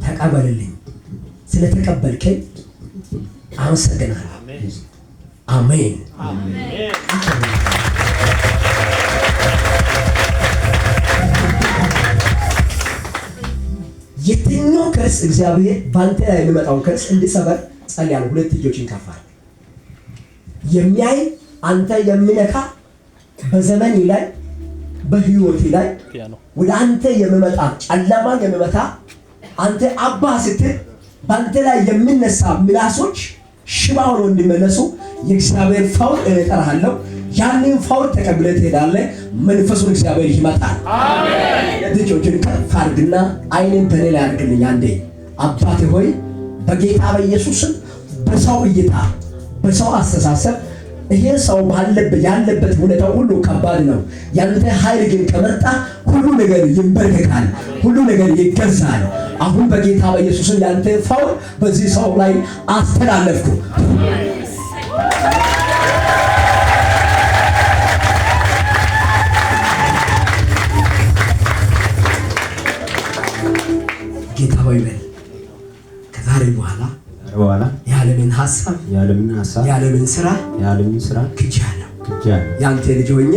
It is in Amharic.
ተቀበልልኝ። ስለተቀበልከኝ አመሰግናለሁ። አሜን አሜን። የትኛው ከርስ እግዚአብሔር ባንተ ላይ የሚመጣውን ከርስ እንዲሰበር ጸልያለሁ። ሁለት እጆችን ከፋል የሚያይ አንተ የሚነካ በዘመን ላይ በህይወት ላይ ወደ አንተ የሚመጣ ጨለማ የሚመታ አንተ አባ ስትል ባንተ ላይ የሚነሳ ምላሶች ሽባ ሆነው እንዲመለሱ የእግዚአብሔር ፈውስ እጠራለሁ። ያንን ፈውስ ተቀብለህ ትሄዳለህ። መንፈሱን እግዚአብሔር ይመጣል። አሜን። እጆችን ከፍ አድርግና አይንን በኔ ላይ አድርግልኝ አንዴ። አባቴ ሆይ በጌታ በኢየሱስም በሰው እይታ በሰው አስተሳሰብ ይሄ ሰው ያለበት ሁኔታው ሁሉ ከባድ ነው። ያንተ ኃይል ግን ከመጣ ሁሉ ነገር ይንበረከካል፣ ሁሉ ነገር ይገዛል። አሁን በጌታ በኢየሱስም ያንተ ፈውስ በዚህ ሰው ላይ አስተላለፍኩ። ጌታ ሆይ በል ከዛሬ በኋላ የዓለምን ሐሳብ የዓለምን ስራ ክጃለሁ። ያንተ ልጅ ሆኜ